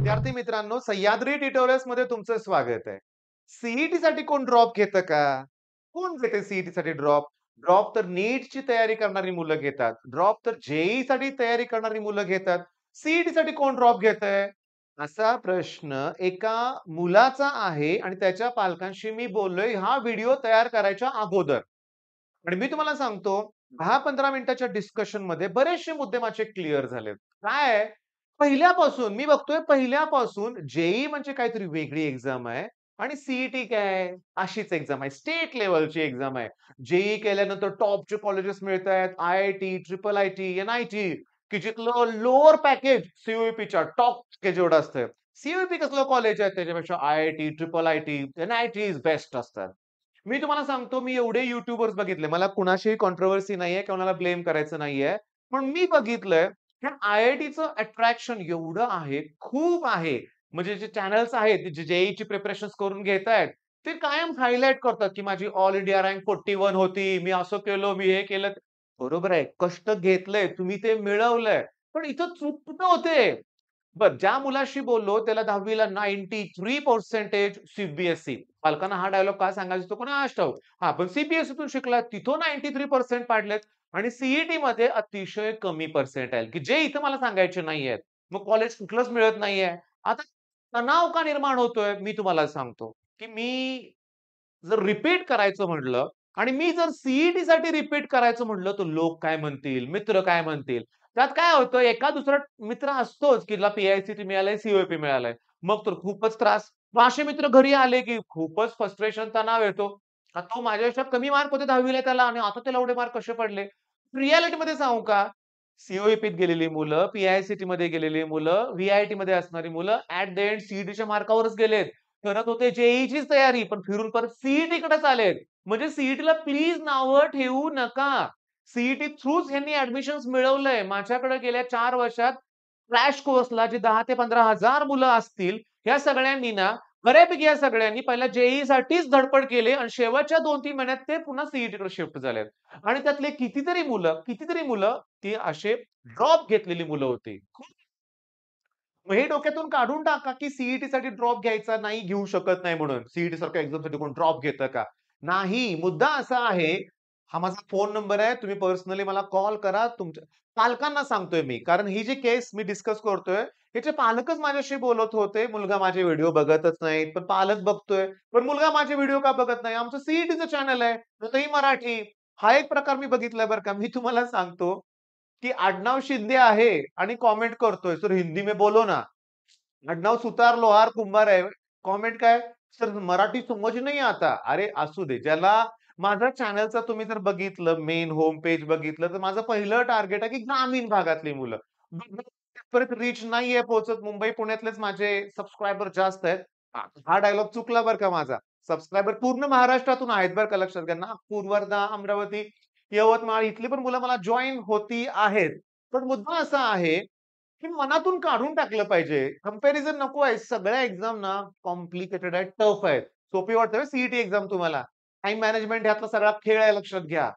विद्यार्थी मित्रांनो, सह्याद्री ट्युटोरियल्स मध्ये तुमचं स्वागत आहे. सीईटी साठी कोण ड्रॉप घेतं का? कोण घेते सीईटी साठी ड्रॉप? ड्रॉप तर नीटची तयारी करणारी मुलं घेतात. ड्रॉप तर जेईई साठी तयारी करणारी मुलं घेतात. सीईटी साठी कोण ड्रॉप घेतंय? असा प्रश्न एका मुलाचा आहे आणि त्याच्या पालकांशी मी बोललोय हा व्हिडिओ तयार करायच्या अगोदर. आणि मी तुम्हाला सांगतो 10-15 मिनिटाच्या डिस्कशनमध्ये बरेचसे मुद्दे माझे क्लिअर झालेत. काय आहे, पहिल्यापासून मी बघतोय पहिल्यापासून जेईई म्हणजे काहीतरी वेगळी एक्झाम आहे आणि सीईटी काय आहे? अशीच एक्झाम आहे. स्टेट लेव्हलची एक्झाम आहे. जेईई केल्यानंतर टॉपचे कॉलेजेस मिळतायत. आय-आय-टी, ट्रिपल आय-टी, एन-आय-टी की जिथलं लोअर पॅकेज सीयूईपीच्या टॉप पॅकेज एवढं असतं. सीयूईपी कसलं कॉलेज आहे त्याच्यापेक्षा IIT, triple IT, N-I-T best असतात. मी तुम्हाला सांगतो, मी एवढे यूट्यूबर्स बघितले. मला कुणाशीही कॉन्ट्रोव्हर्सी नाहीये, कोणाला ब्लेम करायचं नाहीये. पण मी बघितलंय, ह्या आय-आय-टीचं अट्रॅक्शन एवढं आहे, खूप आहे. म्हणजे जे चॅनल्स आहेत, जे जेईईची प्रिपरेशन्स करून घेतायत, ते कायम हायलाइट करतात, की माझी ऑल इंडिया रँक 41 होती. मी असं केलं, मी हे केलं. बरोबर आहे. कष्ट घेतलंय, तुम्ही ते मिळवलंय. पण इथं चूक कुठं होते? बरं, ज्या मुलाशी बोललो त्याला 10वी ला 93% सीबीएसई. पालकांना हा डायलॉग का सांगायचा तो कोणास ठाऊक. हां, पण सीबीएसईतून शिकला तिथं 93% पाडलेत आणि सीईटीमध्ये अतिशय कमी पर्सेंटाइल, की जे इथं मला सांगायचे नाहीयेत. मग कॉलेज कुठलंच मिळत नाहीये. आता तणाव का निर्माण होतोय? मी तुम्हाला सांगतो, की मी जर रिपीट करायचं म्हटलं आणि मी जर सीईटीसाठी रिपीट करायचं म्हटलं, तर लोक काय म्हणतील? मित्र काय म्हणतील? त्यात काय होतं, एका दुसरा मित्र असतोच, की ज्याला पी-आय-सी-टी मिळालंय, सी-ओ-ई-पी मिळालंय. मग तर खूपच त्रास. मग असे मित्र घरी आले, की खूपच फ्रस्ट्रेशन, तणाव येतो. का तो माझ्यापेक्षा कमी मार्क होते 10वी ला त्याला आणि आता त्याला एवढे मार्क कसे पडले? रिअॅलिटीमध्ये सांगू का? सी-ओ-ई-पीत गेलेली मुलं, पी-आय-सी-टीमध्ये गेलेली मुलं, व्ही-आय-टीमध्ये असणारी मुलं ॲट द एंड सीईटीच्या मार्कावरच गेलेत. करत होते जेईईचीच तयारी, पण फिरून परत सीईटीकडेच आलेत. म्हणजे सीईटीला प्लीज नावं ठेवू नका. सीईटी थ्रूच ह्यांनी ॲडमिशन्स मिळवलंय. माझ्याकडे गेल्या 4 वर्षात क्रॅश कोर्सला जे 10,000 ते 15,000 मुलं असतील, ह्या सगळ्यांनी ना बऱ्यापैकी या सगळ्यांनी पहिल्या जेईईसाठीच धडपड केली आणि शेवटच्या 2-3 महिन्यात ते पुन्हा सीईटीकडे शिफ्ट झालेत. आणि त्यातले कितीतरी मुलं ती असे ड्रॉप घेतलेली मुलं होती. मग हे डोक्यातून काढून टाका, की सीईटीसाठी ड्रॉप घ्यायचा नाही, घेऊ शकत नाही म्हणून. सीईटी सारख्या एक्झामसाठी कोण ड्रॉप घेतं का? नाही. मुद्दा असा आहे, हा माझा फोन नंबर आहे. तुम्ही पर्सनली मला कॉल करा. तुमच्या पालकांना सांगतोय मी. कारण ही जी केस मी डिस्कस करतोय, ह्याचे पालकच माझ्याशी बोलत होते. मुलगा माझे व्हिडिओ बघतच नाही. पण पालक बघतोय. पण मुलगा माझे व्हिडिओ का बघत नाही? आमचं सीईटीचं चॅनल आहे. तोही मराठी. हा एक प्रकार मी बघितलाय बरं का. मी तुम्हाला सांगतो, की आडनाव शिंदे आहे आणि कमेंट करतोय, "सर हिंदी में बोलो ना." आडनाव सुतार, लोहार, कुंभार आहे. कमेंट काय? "सर मराठी समझ नहीं आता." अरे असू दे. ज्याला माझ्या चॅनलचा तुम्ही जर बघितलं, मेन होम पेज बघितलं, तर माझं पहिलं टार्गेट आहे, की ग्रामीण भागातली मुलं. परत रीच नाहीये पोहोचत. मुंबई, पुण्यातलेच माझे सबस्क्रायबर जास्त आहेत. हा डायलॉग चुकला बरं का माझा. सबस्क्रायबर पूर्ण महाराष्ट्रातून आहेत बरं का, लक्षात घ्या. नागपूर, वर्धा, अमरावती, यवतमाळ इथली पण मुलं मला जॉइन होती आहेत. पण मुद्दा असा आहे, की मनातून काढून टाकलं पाहिजे. कंपॅरिझन नको आहे. सगळ्या एक्झाम ना कॉम्प्लिकेटेड आहेत, टफ आहेत. सोपी वाटते सीईटी एक्झाम तुम्हाला. टाईम मॅनेजमेंट ह्यातला सगळा खेळ आहे लक्षात घ्या.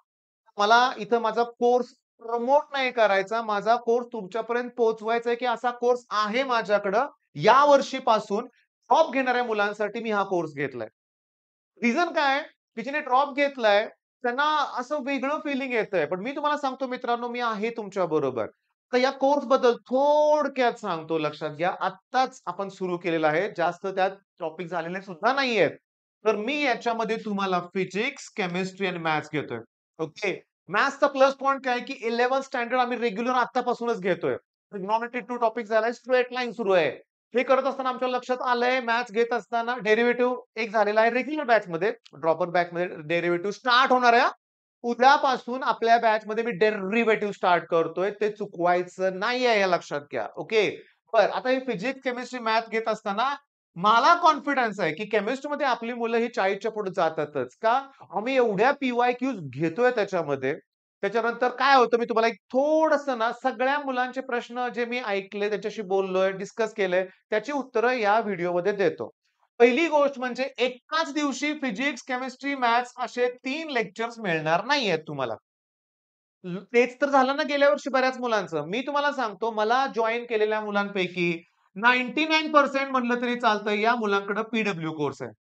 मला इथं माझा कोर्स प्रमोट नाही करायचा. माझा कोर्स तुमच्यापर्यंत पोहोचवायचा आहे, की असा कोर्स आहे माझ्याकडं. या वर्षीपासून टॉप घेणाऱ्या मुलांसाठी मी हा कोर्स घेतलाय. रिझन काय आहे, की ज्याने ड्रॉप घेतलाय, त्यांना असं वेगळं फिलिंग येतंय. पण मी तुम्हाला सांगतो मित्रांनो, मी आहे तुमच्या बरोबर. तर या कोर्सबद्दल थोडक्यात सांगतो लक्षात घ्या. आत्ताच आपण सुरू केलेलं आहे. जास्त त्यात टॉपिक झालेले सुद्धा नाहीयेत. तर मी याच्यामध्ये तुम्हाला फिजिक्स, केमिस्ट्री आणि मॅथ्स घेतोय. ओके. मॅथ्सचा प्लस पॉइंट काय, की 11th स्टँडर्ड आम्ही रेग्युलर आत्तापासूनच घेतोय. ट्रिग्नॉमेट्री 2 टॉपिक झालाय, स्ट्रेट लाईन सुरू आहे. हे करत असताना आमच्या लक्षात आलंय मॅथ्स घेत असताना डेरिव्हेटिव्ह एक झालेला आहे रेग्युलर बॅचमध्ये. ड्रॉपर बॅचमध्ये डेरिव्हेटिव्ह स्टार्ट होणार आहे हां. उद्यापासून आपल्या बॅचमध्ये मी डेरिव्हेटिव्ह स्टार्ट करतोय. ते चुकवायचं नाहीये हे लक्षात घ्या. ओके. बरं आता हे फिजिक्स, केमिस्ट्री, मॅथ घेत असताना मला कॉन्फिडन्स आहे, की केमिस्ट्रीमध्ये आपली मुलं ही 40च्या पुढे जातातच. का? आम्ही एवढ्या पी-वाय-क्यूज घेतोय त्याच्यामध्ये. त्याच्यानंतर काय होतं मी तुम्हाला एक थोडंसं ना सगळ्या मुलांचे प्रश्न जे मी ऐकले, त्याच्याशी बोललोय, डिस्कस केलंय, त्याची उत्तरं या व्हिडिओमध्ये देतो. पहिली गोष्ट म्हणजे एकाच दिवशी फिजिक्स, केमिस्ट्री, मॅथ्स असे 3 लेक्चर्स मिळणार नाहीयेत तुम्हाला. तेच तर झालं ना गेल्या वर्षी बऱ्याच मुलांचं. मी तुम्हाला सांगतो मला जॉइन केलेल्या मुलांपैकी 99% म्हणलं तरी चालतं या मुलांकडे पीडब्ल्यू कोर्स आहे.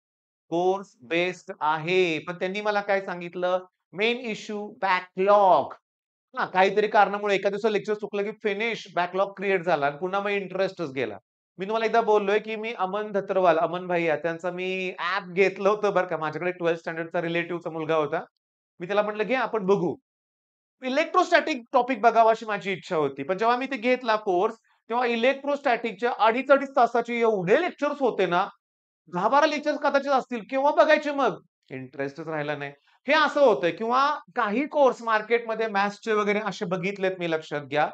कोर्स बेस्ड आहे. पण त्यांनी मला काय सांगितलं, मेन इश्यू बॅकलॉग. हां, काहीतरी कारणामुळे एका दिवसाचं लेक्चर चुकलं की फिनिश बॅकलॉग क्रिएट झाला आणि पुन्हा मग इंटरेस्टच गेला. मी तुम्हाला एकदा बोललोय, की मी अमन धत्रवाल, अमन भैय्या त्यांचा मी ॲप घेतलं होतं बरं का. माझ्याकडे 12th स्टँडर्डचा रिलेटिव्हचा मुलगा होता. मी त्याला म्हटलं, "घे आपण बघू." इलेक्ट्रोस्टॅटिक टॉपिक बघावा अशी माझी इच्छा होती. पण जेव्हा मी ते घेतला कोर्स, तेव्हा इलेक्ट्रोस्टॅटिकच्या अडीच-अडीच तासाचे एवढे लेक्चर्स होते ना, 10-12 लेक्चर्स कदाचित असतील. केव्हा बघायचे मग? इंटरेस्टच राहिला नाही. हे असं होतंय किंवा काही कोर्स मार्केटमध्ये मॅथ्सचे वगैरे असे बघितलेत मी लक्षात घ्या,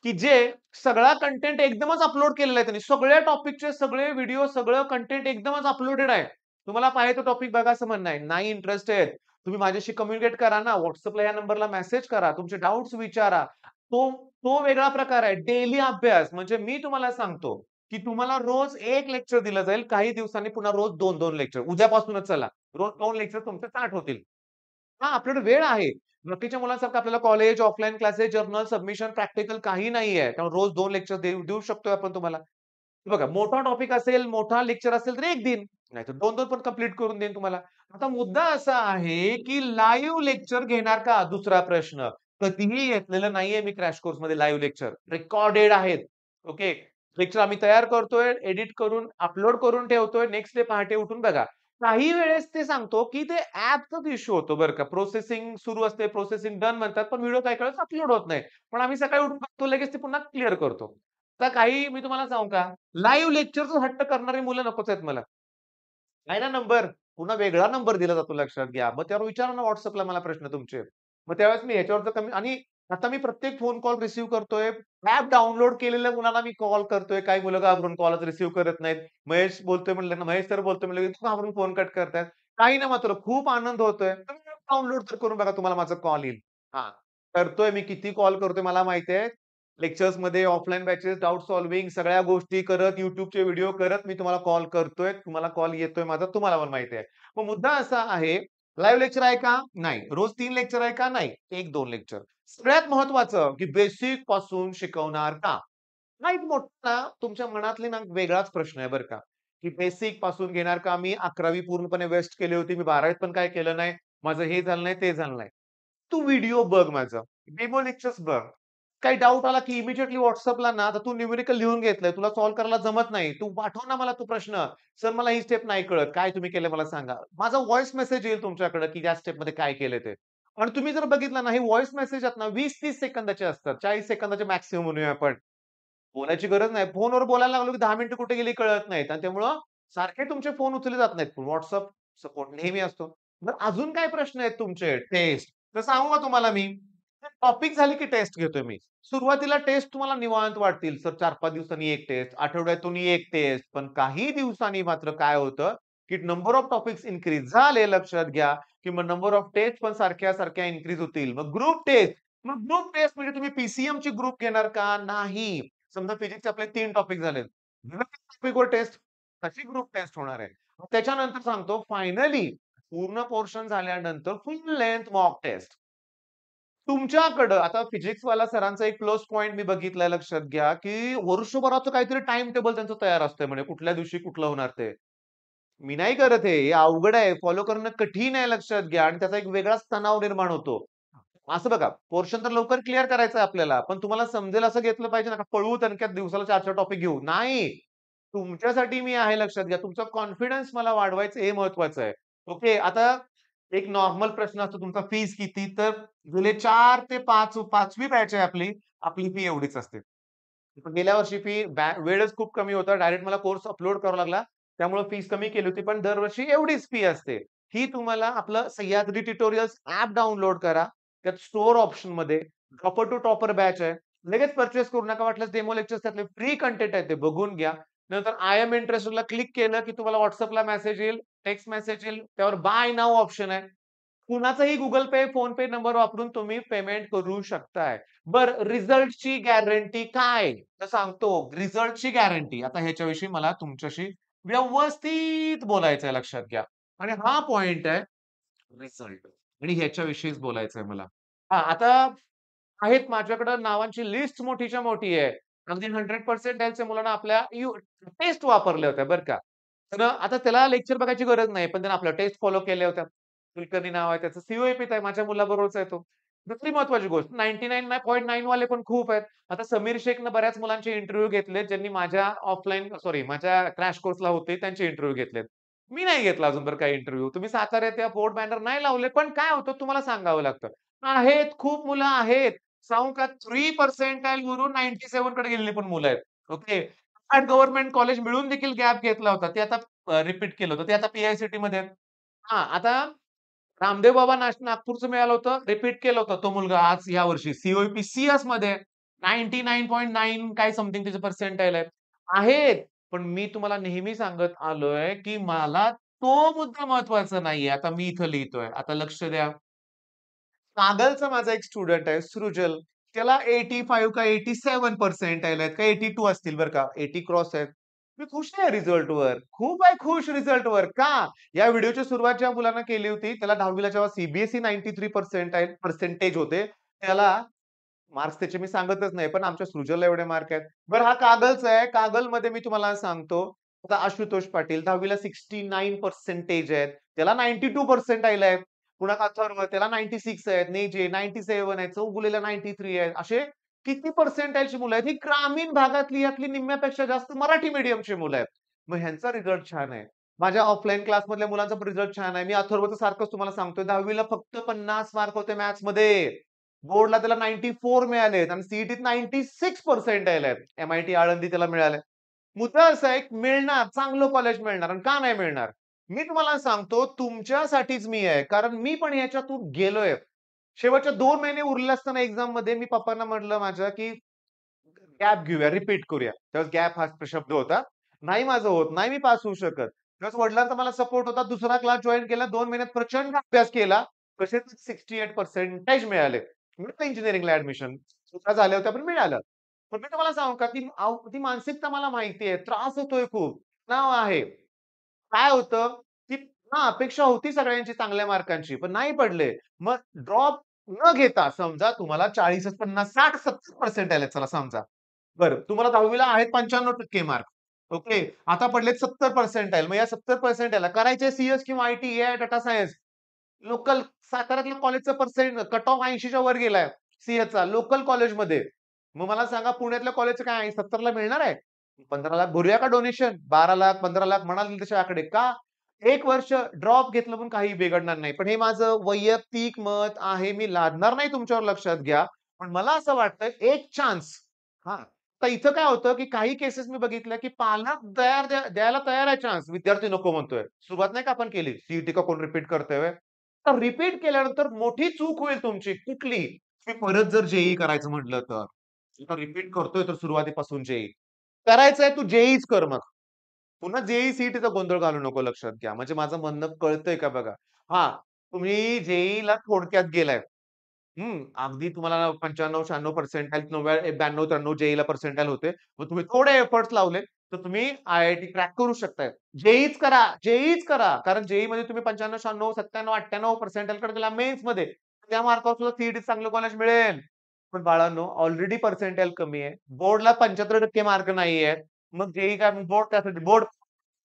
की जे सगळा कंटेंट एकदमच अपलोड केलेला आहे त्यांनी. सगळ्या टॉपिकचे सगळे व्हिडिओ, सगळं कंटेंट एकदमच अपलोडेड आहे. तुम्हाला पाहिजे तो टॉपिक बघा असं म्हणणं आहे. नाही इंटरेस्टेड. तुम्ही माझ्याशी कम्युनिकेट करा ना. WhatsAppला या नंबरला मेसेज करा. तुमचे डाउट्स विचारा. तो तो वेगळा प्रकार आहे. डेली अभ्यास म्हणजे मी तुम्हाला सांगतो, की तुम्हाला रोज 1 लेक्चर दिलं जाईल. काही दिवसांनी पुन्हा रोज 2-2 लेक्चर. उद्यापासूनच चला. रोज 2 लेक्चर तुमचे स्टार्ट होतील. हां, आपल्याकडे वेळ आहे. बाकीच्या मुलांसारखं आपल्याला college, offline classes, journal, submission, practical काही नाहीये. त्यामुळे रोज 2 लेक्चर देऊ देऊ शकतोय आपण तुम्हाला. हे बघा मोठा टॉपिक असेल, मोठा लेक्चर असेल तर 1 दिन, नाहीतर 2-2 पण कंप्लीट करून देईन तुम्हाला. आता मुद्दा असा आहे, की लाईव्ह लेक्चर घेणार का? दुसरा प्रश्न. कधीही घेतलेलं नाहीये मी क्रॅश कोर्समध्ये लाईव्ह लेक्चर. रेकॉर्डेड आहेत. ओके. लेक्चर आम्ही तयार करतोय, एडिट करून अपलोड करून ठेवतोय. नेक्स्ट डे पहाटे उठून बघा. काही वेळेस ते सांगतो, की ते ॲपचाच इश्यू होतो बरं का. प्रोसेसिंग सुरू असते, प्रोसेसिंग डन म्हणतात, पण व्हिडिओ काही वेळेस अपलोड होत नाही. पण आम्ही सकाळी उठून बघतो लगेच ते पुन्हा क्लिअर करतो. आता काही मी तुम्हाला सांगू का, लाईव्ह लेक्चरचा हट्ट करणारी मुलं नकोच आहेत मला. आहे ना नंबर, पुन्हा वेगळा नंबर दिला जातो लक्षात घ्या. मग त्यावर विचारा ना WhatsAppला मला प्रश्न तुमचे. मग त्यावेळेस मी ह्याच्यावरचं कमी आणि आता मी प्रत्येक फोन कॉल रिसीव्ह करतोय. ॲप डाउनलोड केलेल्या मुलांना मी कॉल करतोय. काही मुलं घाबरून कॉलच रिसीव्ह करत नाहीत. महेश बोलतोय म्हणलं ना, महेश सर बोलतोय म्हणलं, की घाबरून फोन कट करतायत. काही नाही मात्र खूप आनंद होतोय. तुम्ही डाउनलोड तर करून बघा तुम्हाला माझा कॉल येईल. हां, करतोय मी किती कॉल करतोय मला माहिती आहे. लेक्चर्समध्ये ऑफलाईन बॅचेस, डाउट सॉल्व्हिंग सगळ्या गोष्टी करत, YouTubeचे व्हिडिओ करत मी तुम्हाला कॉल करतोय. तुम्हाला कॉल येतोय माझा, तुम्हाला पण माहिती आहे. मग मुद्दा असा आहे, लाईव्ह लेक्चर आहे का? नाही. रोज 3 लेक्चर आहे का? नाही. 1-2 लेक्चर. सगळ्यात महत्त्वाचं, की बेसिक पासून शिकवणार का? हा एक मोठा तुमच्या मनातली ना वेगळाच प्रश्न आहे बरं का, की बेसिक पासून घेणार का? मी 11वी पूर्णपणे वेस्ट केली होती. मी 12वीत पण काय केलं नाही. माझं हे झालं नाही, ते झालं नाही. तू व्हिडिओ बघ माझा. डेमो लेक्चर्स बघ. काही डाउट आला की इमिडिएटली WhatsAppला ना, आता तू न्यूमेरिकल लिहून घेतलंय. तुला सॉल्व्ह करायला जमत नाही. तू पाठव ना मला तो प्रश्न. सर मला ही स्टेप नाही कळत. काय तुम्ही केलंय मला सांगा. माझा व्हॉइस मेसेज येईल तुमच्याकडे की या स्टेपमध्ये काय केलंय ते. आणि तुम्ही जर बघितलं ना, हे व्हॉइस मेसेज आहेत ना 20-30 सेकंदाचे असतात. 40 सेकंदाचे मॅक्सिमम म्हणूया आपण. बोलायची गरज नाही. फोनवर बोलायला लागलो की 10 मिनिटं कुठे गेली कळत नाहीत आणि त्यामुळं सारखे तुमचे फोन उचलले जात नाहीत. WhatsApp सपोर्ट नेहमी असतो. बरं अजून काय प्रश्न आहेत तुमचे? टेस्ट. तर सांगू का तुम्हाला मी? टॉपिक झाली की टेस्ट घेतोय मी. सुरुवातीला टेस्ट तुम्हाला निवांत वाटतील. सर 4-5 दिवसांनी 1 टेस्ट, आठवड्यातून 1 टेस्ट. पण काही दिवसांनी मात्र काय होतं, की नंबर ऑफ टॉपिक्स इन्क्रीज झाले लक्षात घ्या, की मग नंबर ऑफ टेस्ट पण सारख्या-सारख्या इन्क्रीज होतील. मग ग्रुप टेस्ट. मग ग्रुप टेस्ट म्हणजे तुम्ही पी ग्रुप घेणार का? नाही. समजा फिजिक्सचे आपले 3 टॉपिक झालेत. टॉपिकवर टेस्ट, तशी ग्रुप टेस्ट होणार आहे. मग त्याच्यानंतर सांगतो फायनली पूर्ण पोर्शन झाल्यानंतर फुल लेंग्थ मॉक टेस्ट. तुमच्याकडं आता फिजिक्सवाला सरांचा एक प्लस पॉइंट मी बघितलाय लक्षात घ्या, की वर्षभराचं काहीतरी टाईम टेबल त्यांचं तयार असतंय म्हणे, कुठल्या दिवशी कुठलं होणार ते. मी नाही करत हे. हे अवघड आहे. फॉलो करणं कठीण आहे लक्षात घ्या आणि त्याचा एक वेगळाच तणाव निर्माण होतो. असं बघा, पोर्शन तर लवकर क्लिअर करायचं आहे आपल्याला. पण तुम्हाला समजेल असं घेतलं पाहिजे ना, का पळवू तणक्यात दिवसाला 4-4 टॉपिक घेऊ. नाही. तुमच्यासाठी मी आहे लक्षात घ्या. तुमचा कॉन्फिडन्स मला वाढवायचं हे महत्वाचं आहे. ओके. आता एक नॉर्मल प्रश्न असतो तुमचा फीस किती? तर जुलै 4 ते 5 5वी बॅच आहे आपली. आपली फी एवढीच असते. पण गेल्या वर्षी फी वेळच खूप कमी होता. डायरेक्ट मला कोर्स अपलोड करावा लागला. त्यामुळे फीस कमी केली होती. पण दरवर्षी एवढीच फी असते. ही तुम्हाला आपलं सह्याद्री ट्युटोरियल्स ॲप डाउनलोड करा. त्यात स्टोअर ऑप्शनमध्ये टॉपर टू टॉपर बॅच आहे. लगेच पर्चेस करू नका. वाटल्यास डेमो लेक्चर्स त्यातले फ्री कंटेंट आहे ते बघून घ्या. नंतर आय एम इंटरेस्टेडला क्लिक केलं, की तुम्हाला WhatsAppला मेसेज येईल, टेक्स्ट मेसेज येईल. त्यावर बाय नाऊ ऑप्शन आहे. कुणाचाही Google Pay, PhonePe नंबर वापरून तुम्ही पेमेंट करू शकताय. बरं रिझल्टची गॅरंटी काय? तर सांगतो रिझल्टची गॅरंटी. आता ह्याच्याविषयी मला तुमच्याशी व्यवस्थित बोलायचं आहे लक्षात घ्या. आणि हा पॉइंट आहे रिझल्ट आणि ह्याच्याविषयीच बोलायचं आहे मला. हां, आता आहेत माझ्याकडे नावांची लिस्ट मोठीच्या मोठी आहे. अगदी 100 पर्सेंटाईलच्या मुलांना आपल्या टेस्ट वापरल्या होत्या बरं का. तर आता त्याला लेक्चर बघायची गरज नाही. पण त्याने आपल्या टेस्ट फॉलो केल्या होत्या. कुलकर्णी नाव आहे त्याचं. सी-ओ-ए-पीत आहे. माझ्या मुलाबरोबरच आहे तो. दुसरी महत्त्वाची गोष्ट 99.9 वाले पण खूप आहेत. आता समीर शेखनं बऱ्याच मुलांचे इंटरव्ह्यू घेतलेत, ज्यांनी माझ्या माझ्या क्रॅश कोर्सला होते त्यांचे इंटरव्ह्यू घेतलेत. मी नाही घेतला अजून बरं काही इंटरव्ह्यू. तुम्ही साताऱ्यात या बोर्ड बॅनर नाही लावले, पण काय होतं तुम्हाला सांगावं लागतं. आहेत, खूप मुलं आहेत. सांगू का 3 पर्सेंटाइल वरून 97 कडे गेलेली पण मुलं आहेत. ओके. गव्हर्नमेंट कॉलेज मिळून देखील गॅप घेतला होता. ते आता रिपीट केलं होतं. ते आता पी-आय-सी-टीमध्ये आहेत. हां, आता रामदेव बाबा नागपूरचं मिळालं होतं, रिपीट केलं होतं तो मुलगा आज यावर्षी सी-ओ-ई-पी सी-एसमध्ये 99.9 काय समथिंग त्याचे पर्सेंटाइल आहेत. आहेत, पण मी तुम्हाला नेहमी सांगत आलोय, की मला तो मुद्दा महत्त्वाचा नाहीये. आता मी इथं लिहितोय. आता लक्ष द्या. कागलचा माझा एक स्टुडंट आहे सृजल. त्याला 85 का 87 पर्सेंटाइल आहेत का 82 असतील बरं का. 80 क्रॉस आहेत. मी खुश आहे रिझल्टवर. खूप आहे खुश रिझल्टवर. का? या व्हिडिओची सुरुवात ज्या मुलानं केली होती, त्याला 10वी ला जेव्हा सी 93 पर्सेंटेज होते, त्याला मार्क्स त्याचे मी सांगतच नाही, पण आमच्या सृजलला एवढे मार्क आहेत. बरं हा कागलचा आहे. कागलमध्ये मी तुम्हाला सांगतो, आता आशुतोष पाटील 10वी ला 69 पर्सेंटेज आहेत. त्याला 92 पर्सेंटाइल आहेत. पुन्हा अथर्व त्याला 96 आहेत. नेजे 97 आहेत. चौगुलेला 93 आहेत. असे किती पर्सेंटाइलची मुलं आहेत. ही ग्रामीण भागातली यातली निम्म्यापेक्षा जास्त मराठी मीडियमची मुलं आहेत. मग ह्यांचा रिझल्ट छान आहे. माझ्या ऑफलाईन क्लासमधल्या मुलांचा पण रिझल्ट छान आहे. मी अथर्वचं सारखंच तुम्हाला सांगतोय 10वी ला फक्त 50 मार्क होते मॅथ्समध्ये. बोर्डला त्याला 94 मिळालेत आणि सी-ई-टीत 96 पर्सेंटाइल आहेत. एम-आय-टी आळंदी त्याला मिळालंय. मुद्दा असा आहे, मिळणार, चांगलं कॉलेज मिळणार आणि का नाही मिळणार? मी तुम्हाला सांगतो तुमच्यासाठीच मी आहे. कारण मी पण ह्याच्यातून गेलोय. शेवटच्या 2 महिने उरले असताना एक्झाममध्ये मी पप्पांना म्हटलं माझ्या, की गॅप घेऊया, रिपीट करूया. त्यावेळेस गॅप हा शब्द होता. नाही माझं होत, नाही मी पास होऊ शकत. त्यावेळेस वडिलांचा मला सपोर्ट होता. दुसरा क्लास जॉइन केला. 2 महिन्यात प्रचंड अभ्यास केला. कसे 68 पर्सेंटेज मिळाले. मिळालं इंजिनिअरिंगला ॲडमिशन. चुका झाल्या होत्या पण मिळालं. पण मी तुम्हाला सांगू का, ती ती मानसिकता मला माहिती आहे. त्रास होतोय खूप. तणाव आहे. काय होतं, की अपेक्षा होती सगळ्यांची चांगल्या मार्कांची, पण नाही पडले. मग ड्रॉप न घेता समजा तुम्हाला 40 50, 60, 70 पर्सेंटाइल आहेत चला समजा. बरं, तुम्हाला 10वी ला आहेत 95% मार्क. ओके. आता पडलेत 70 पर्सेंटाइल. मग या 70 पर्सेंटाइलला करायचे सी किंवा IT, AI, data science. Local साताऱ्यातल्या कॉलेजचा कट ऑफ 80च्या वर गेलाय सी-एचा लोकल कॉलेजमध्ये. मग मला सांगा पुण्यातल्या कॉलेजचं काय 70 ला मिळणार आहे? 15 लाख भरूया का डोनेशन? 12 लाख, 15 लाख म्हणाल तसे आकडे. का? 1 वर्ष ड्रॉप घेतलं पण काही बिघडणार नाही. पण हे माझं वैयक्तिक मत आहे. मी लादणार नाही तुमच्यावर लक्षात घ्या. पण मला असं वाटतं एक चान्स हां. तर इथं काय होतं, की काही केसेस मी बघितल्या, की पालक द्यायला तयार आहे चान्स. विद्यार्थी नको म्हणतोय. सुरुवात नाही का आपण केली? सी का कोण रिपीट करतंय तर रिपीट केल्यानंतर मोठी चूक होईल तुमची. कुठली? तुम्ही परत जर जे करायचं म्हटलं तर. आता रिपीट करतोय तर सुरुवातीपासून जे करायचंय तू जे कर मग. पुन्हा जे-ई, सी-ई-टीचा गोंधळ घालू नको लक्षात घ्या. म्हणजे माझं म्हणणं कळतंय का बघा. हां, तुम्ही जे-ईला थोडक्यात गेलाय. अगदी तुम्हाला 95, 96 पर्सेंटाइल 92, 93 जे-ईला पर्सेंटाइल होते. मग तुम्ही थोडे एफर्ट्स लावले, तर तुम्ही आय-आय-टी क्रॅक करू शकताय. जे-ईच करा. कारण जे-ईमध्ये तुम्ही 95, 96, 97, 98 पर्सेंटाइलकडे गेला मेन्समध्ये. त्या मार्कावर सुद्धा सी चांगलं कॉलेज मिळेल. पण बाळांनो, ऑलरेडी पर्सेंटाइल कमी आहे. बोर्डला 75% मार्क नाहीयेत. मग जे काय बोर्ड त्यासाठी बोर्ड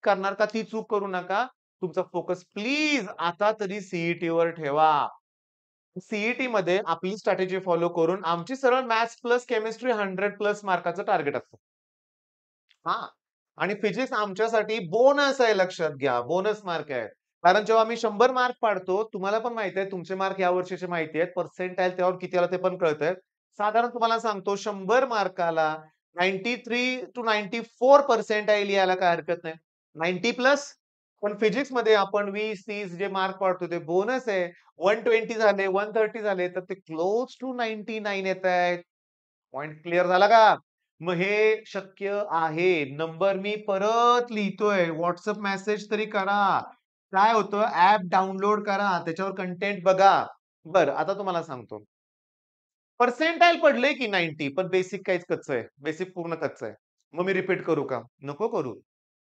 करणार का ती चूक करू नका. तुमचा फोकस प्लीज आता तरी सी-ई-टीवर ठेवा. सी-ई-टीमध्ये आपली स्ट्रॅटेजी फॉलो करून आमची सरळ मॅथ्स प्लस केमिस्ट्री 100 प्लस मार्काचं टार्गेट असतं. हां. आणि फिजिक्स आमच्यासाठी बोनस आहे लक्षात घ्या. बोनस मार्क आहे. कारण जेव्हा आम्ही 100 मार्क पाडतो, तुम्हाला पण माहिती आहे तुमचे मार्क या वर्षीचे माहिती आहेत. पर्सेंटाइल त्यावर किती आला ते पण कळतंय. साधारण तुम्हाला सांगतो 100 मार्काला 93 टू 94 पर्सेंटाइल यायला काही हरकत नाही. 90 प्लस पण फिजिक्समध्ये आपण 20-30 जे मार्क पाडतो ते बोनस आहे. 120 झाले, 130 झाले, तर ते क्लोज टू 99 येतायत. पॉइंट क्लिअर झाला का? मग हे शक्य आहे. नंबर मी परत लिहितोय. WhatsApp मेसेज तरी करा. काय होतं ॲप डाउनलोड करा. त्याच्यावर कंटेंट बघा. बरं, आता तुम्हाला सांगतो. पर्सेंटाइल पडले की 90 पण बेसिक काहीच कच्चं आहे. बेसिक पूर्ण कच्चं आहे. मग मी रिपीट करू का? नको करू.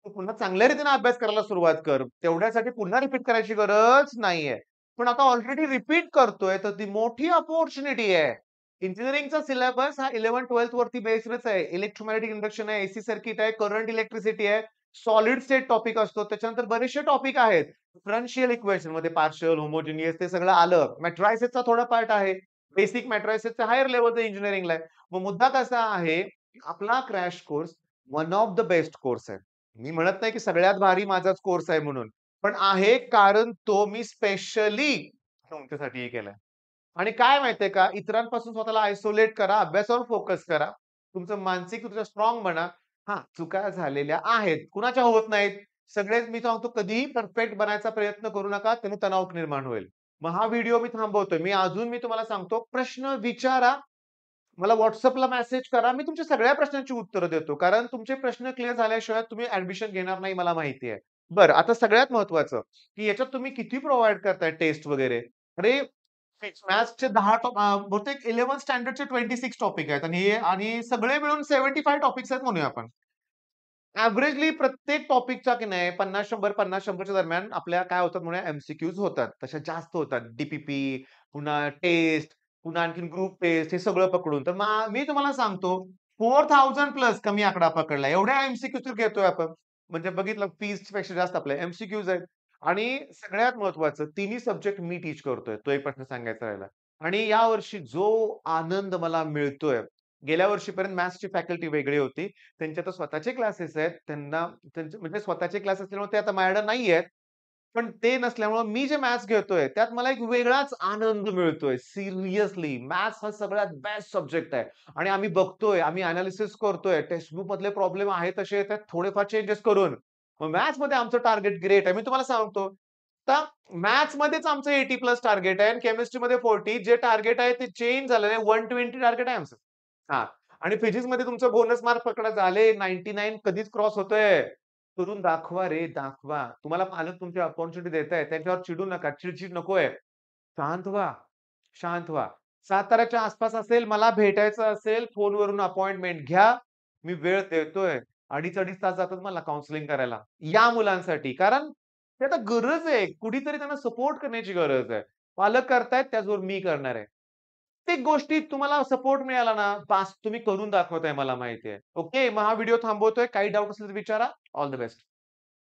तू पुन्हा चांगल्या रीतीने अभ्यास करायला सुरुवात कर. तेवढ्यासाठी पुन्हा रिपीट करायची गरज नाहीये. पण आता ऑलरेडी रिपीट करतोय, तर ती मोठी अपॉर्च्युनिटी आहे. इंजिनिअरिंगचा सिलेबस हा 11th-12th वरती बेस्डच आहे. इलेक्ट्रोमॅग्नेटिक इंडक्शन आहे, एसी सर्किट आहे, करंट इलेक्ट्रिसिटी आहे, सॉलिड स्टेट टॉपिक असतो. त्याच्यानंतर बरेचसे टॉपिक आहेत. डिफरन्शियल इक्वेशन मध्ये पार्शियल, होमोजिनियस ते सगळं आलं. मॅट्रिसेसचा थोडा पार्ट आहे. बेसिक मॅट्रिसेसचा हायर लेव्हलचा इंजिनिअरिंगला आहे. मग मुद्दा कसा आहे, आपला crash course one of the best course आहे. मी म्हणत नाही की सगळ्यात भारी माझाच कोर्स आहे म्हणून. पण आहे कारण तो मी स्पेशली तुमच्यासाठी केलाय. आणि काय माहितीये का, इतरांपासून स्वतःला आयसोलेट करा, अभ्यासावर फोकस करा. तुमचं मानसिकदृष्ट्या स्ट्रॉंग बना. हां, चुका झालेल्या आहेत. कुणाच्या होत नाहीत. सगळेच मी सांगतो कधीही परफेक्ट बनायचा प्रयत्न करू नका, त्याने तणाव निर्माण होईल. मग हा व्हिडिओ मी थांबवतोय. मी तुम्हाला सांगतो, प्रश्न विचारा. मला WhatsAppला मेसेज करा. मी तुमच्या सगळ्या प्रश्नांची उत्तरं देतो. कारण तुमचे प्रश्न क्लिअर झाल्याशिवाय तुम्ही ॲडमिशन घेणार नाही मला माहिती आहे. बरं, आता सगळ्यात महत्त्वाचं, की याच्यात तुम्ही किती प्रोव्हाईड करताय टेस्ट वगैरे? अरे, मॅथ्सचे 10 बहुतेक 11th स्टँडर्डचे 26 टॉपिक आहेत आणि सगळे मिळून 75 टॉपिक्स आहेत म्हणूया आपण. एव्हरेजली प्रत्येक टॉपिकचा की नाही 50-100, 50-100च्या दरम्यान आपल्या काय होतात म्हणूया एम-सी-क्यूज होतात. तशा जास्त होतात. डी पुन्हा टेस्ट, पुन्हा आणखीन ग्रुप टेस्ट हे सगळं पकडून. तर मी तुम्हाला सांगतो 4000 प्लस कमी आकडा पकडला. एवढ्या एम-सी-क्यूज तर घेतोय आपण. म्हणजे बघितलं फीसपेक्षा जास्त आपल्या एम-सी-क्यूज आहेत. आणि सगळ्यात महत्त्वाचं तिन्ही सब्जेक्ट मी टीच करतोय. तो एक प्रश्न सांगायचा राहिला. आणि यावर्षी जो आनंद मला मिळतोय, गेल्या वर्षीपर्यंत मॅथ्सची फॅकल्टी वेगळी होती. त्यांचे तर स्वतःचे क्लासेस आहेत. त्यांचे म्हणजे स्वतःचे क्लास असल्यामुळे ते आता माझ्याकडे नाहीयेत. पण ते नसल्यामुळं मी जे मॅथ्स घेतोय, त्यात मला एक वेगळाच आनंद मिळतोय. सिरियसली मॅथ्स हा सगळ्यात बेस्ट सब्जेक्ट आहे. आणि आम्ही बघतोय, आम्ही एनालिसिस करतोय. टेक्स्ट बुकमधले प्रॉब्लेम आहेत तसे येतात थोडेफार चेंजेस करून. मग मॅथ्समध्ये आमचं टार्गेट ग्रेट आहे. मी तुम्हाला सांगतो, आता मॅथ्समध्येच आमचं 80 प्लस टार्गेट आहे आणि केमिस्ट्रीमध्ये 40. जे टार्गेट आहे ते चेंज झालेलं आहे. 120 टार्गेट आहे आमचं. हां. आणि फिजिक्समध्ये तुमचं बोनस मार्क पकडा झाले 99 कधीच क्रॉस होतोय. करून दाखवा रे, दाखवा. तुम्हाला पालक तुमची अपॉर्च्युनिटी देतायत. त्यांच्यावर चिडू नका. चिड-चिड नकोय. शांत व्हा, शांत व्हा. साताऱ्याच्या आसपास असेल, मला भेटायचं असेल, फोनवरून अपॉइंटमेंट घ्या. मी वेळ देतोय. अडीच-अडीच तास जातात मला काउन्सिलिंग करायला. या मुलांसाठी. कारण ते आता गरज आहे. कुणीतरी त्यांना सपोर्ट करण्याची गरज आहे. पालक करतायत, त्याचबरोबर मी करणार आहे. प्रत्येक गोष्टीत तुम्हाला सपोर्ट मिळाला ना, बास तुम्ही करून दाखवताय मला माहिती आहे. ओके, मग हा व्हिडिओ थांबवतोय. काही डाउट असेल तर विचारा. All the best.